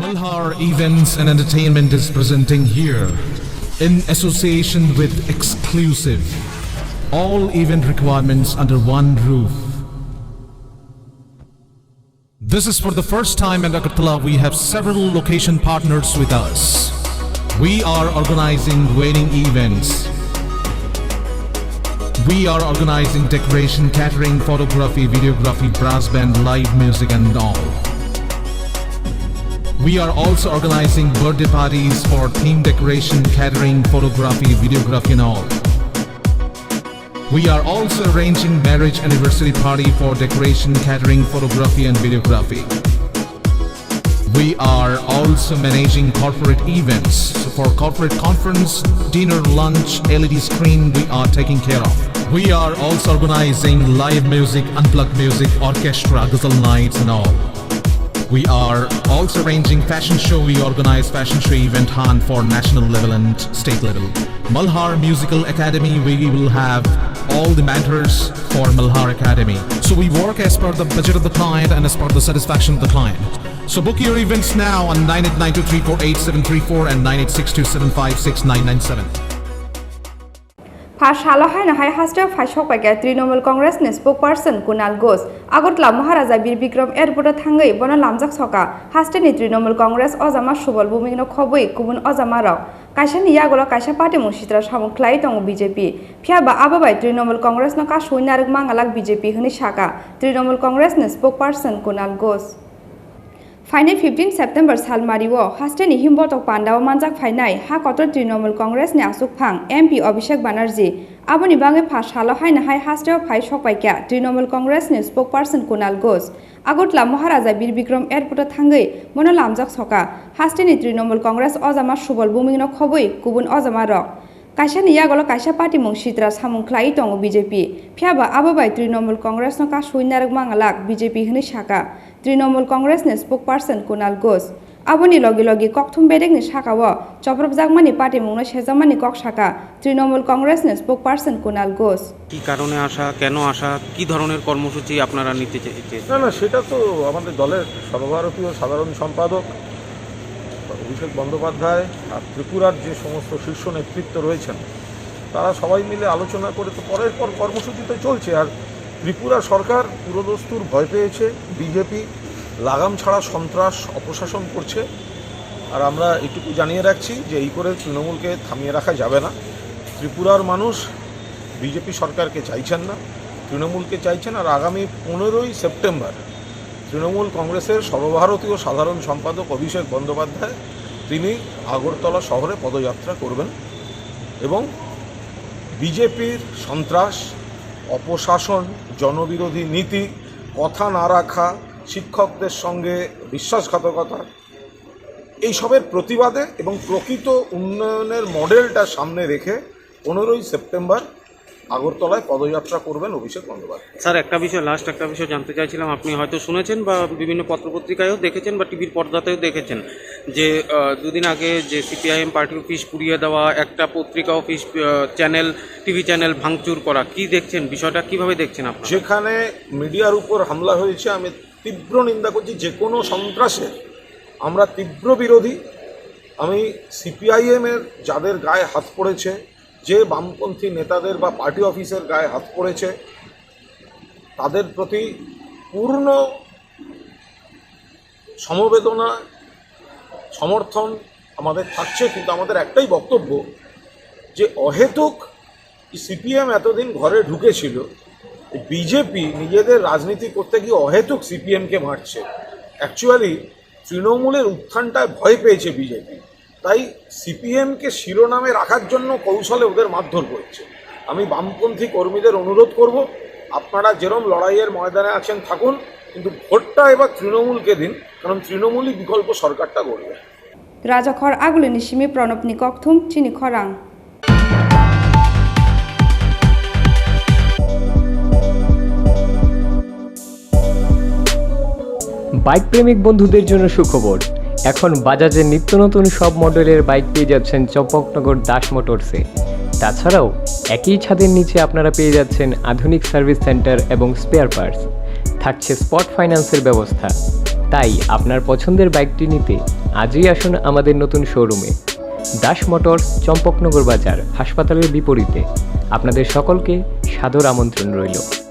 Malhar Events and Entertainment is presenting here, in association with Exclusive, all event requirements under one roof. This is for the first time in Agartala. We have several location partners with us. We are organizing wedding events. We are organizing decoration, catering, photography, videography, brass band, live music and all. We are also organizing birthday parties for theme decoration, catering, photography, videography and all. We are also arranging marriage anniversary party for decoration, catering, photography and videography. We are also managing corporate events. So for corporate conference, dinner, lunch, LED screen, we are taking care of. We are also organizing live music, unplugged music, orchestra, ghazal nights and all. We are also arranging fashion show. We organize fashion show event hunt for national level and state level. Malhar Musical Academy, we will have all the mentors for Malhar Academy. So we work as per the budget of the client and as per the satisfaction of the client. So book your events now on 9892348734 and 9862756997. Phashalo Haino Hasteo Sokphaikha Trinamool Congress ni spokesperson Kunal Ghosh Agartala Maharaja Bir Bikram Airport thangai bono lamjak soka Hasteo ni Trinamool Congress ojama subol bumingno khoboi kubun ojama rok kaisa ni yagolo kaisa party musitra samung khlai tongo BJP phiaba ababai Trinamool Congress no ka soinaruk mangalak BJP hini saka Trinamool Congress ni spokesperson Kunal Ghosh Final 15 September Salmariwo Hasteo ni himbotok pandao manjak phainai ha kotor Trinamool Congress ni asukphang MP Abhishek Banerjee aboni bange Phashalo Haino Hasteo Sokphaikha Trinamool Congress ni spokesperson Kunal Ghosh Agartala Maharaja Bir Bikram Airport thangai mono lamjak soka Hasteo ni Trinamool Congress ojama subol bumingno khoboi kubun ojama rok kaisa ni yagolo kaisa party musitra samung khlai tongo BJP phiaba ababai Trinamool Congress no ka soinaruk mangalak BJP hini saka Trinamool Congress ni spokesperson Kunal Ghosh aboni logi kokthum bedek ni sakawo choprobjakmani party mungno sejamani kok saka Trinamool Congress ni spokesperson Kunal Ghosh কি কারণে আসা কেন আসা কি ধরনের কর্মসূচি আপনারা নিতে চাইছেন না সেটা তো আমাদের দলের সর্বভারতীয় সাধারণ সম্পাদক অভিষেক বন্দ্যোপাধ্যায় আর ত্রিপুরার যে সমস্ত শীর্ষ নেতৃত্ব রয়েছেন তারা সবাই মিলে আলোচনা করে তো পরের পর কর্মসূচি তো চলছে আর ত্রিপুরা সরকার পুরোদস্তুর ভয় পেয়েছে বিজেপি লাগাম ছাড়া সন্ত্রাস অপশাসন করছে আর আমরা এটুকু জানিয়ে রাখছি যে এই করে তৃণমূলকে থামিয়ে রাখা যাবে না ত্রিপুরার মানুষ বিজেপি সরকারকে চাইছেন না তৃণমূলকে চাইছেন আর আগামী 15ই সেপ্টেম্বর তৃণমূল কংগ্রেসের সর্বভারতীয় সাধারণ সম্পাদক অভিষেক বন্দ্যোপাধ্যায় তিনি আগরতলা শহরে পদযাত্রা করবেন এবং বিজেপির সন্ত্রাস অপশাসন জনবিরোধী নীতি কথা না রাখা শিক্ষকদের সঙ্গে বিশ্বাসঘাতকতা এইসবের প্রতিবাদে এবং প্রকৃত উন্নয়নের মডেলটা সামনে রেখে 15ই সেপ্টেম্বর আগরতলায় পদযাত্রা করবেন অভিষেক বন্দ্যোপাধ্যায়। স্যার একটা বিষয় জানতে চাইছিলাম আপনি হয়তো শুনেছেন বা বিভিন্ন পত্রপত্রিকায়ও দেখেছেন বা টিভির পর্দাতেও দেখেছেন যে দুদিন আগে যে সিপিআইএম পার্টি অফিস পুড়িয়ে দেওয়া একটা পত্রিকা অফিস চ্যানেল টিভি চ্যানেল ভাঙচুর করা কি দেখছেন বিষয়টা কিভাবে দেখছেন আপনি? যেখানে মিডিয়ার উপর হামলা হয়েছে আমি তীব্র নিন্দা করছি যে কোনো সন্ত্রাসের আমরা তীব্র বিরোধী আমি সিপিআইএমের যাদের গায়ে হাত পড়েছে যে বামপন্থী নেতাদের বা পার্টি অফিসের গায়ে হাত পড়েছে তাদের প্রতি পূর্ণ সমবেদনা সমর্থন আমাদের থাকছে কিন্তু আমাদের একটাই বক্তব্য যে অহেতুক সিপিএম এতদিন ঘরে ঢুকেছিল বিজেপি নিজেদের রাজনীতি করতে গিয়ে অহেতুক সিপিএমকে মারছে অ্যাকচুয়ালি তৃণমূলের উত্থানটায় ভয় পেয়েছে বিজেপি তাই সিপিএমকে শিরোনামে রাখার জন্য কৌশলে ওদের মারধর করছে আমি বামপন্থী কর্মীদের অনুরোধ করব আপনারা যেরকম লড়াইয়ের ময়দানে আছেন থাকুন কিন্তু ভোটটা এবার তৃণমূলকে দিন কারণ তৃণমূলই বিকল্প সরকারটা গড়বে রাজখর আগুলিনি সিমি প্রণবনি kokthum Chini Khorang বাইক প্রেমিক বন্ধুদের জন্য সুখবর এখন বাজাজের নিত্য নতুন সব মডেলের বাইক পেয়ে যাচ্ছেন চম্পকনগর দাস মোটরসে তাছাড়াও একই ছাদের নিচে আপনারা পেয়ে যাচ্ছেন আধুনিক সার্ভিস সেন্টার এবং স্পেয়ার পার্টস থাকছে স্পট ফাইন্যান্সের ব্যবস্থা তাই আপনার পছন্দের বাইকটি নিতে আজই আসুন আমাদের নতুন শোরুমে। দাস মোটরস, চম্পকনগর বাজার, হাসপাতালের বিপরীতে। আপনাদের সকলকে সাদর আমন্ত্রণ রইল।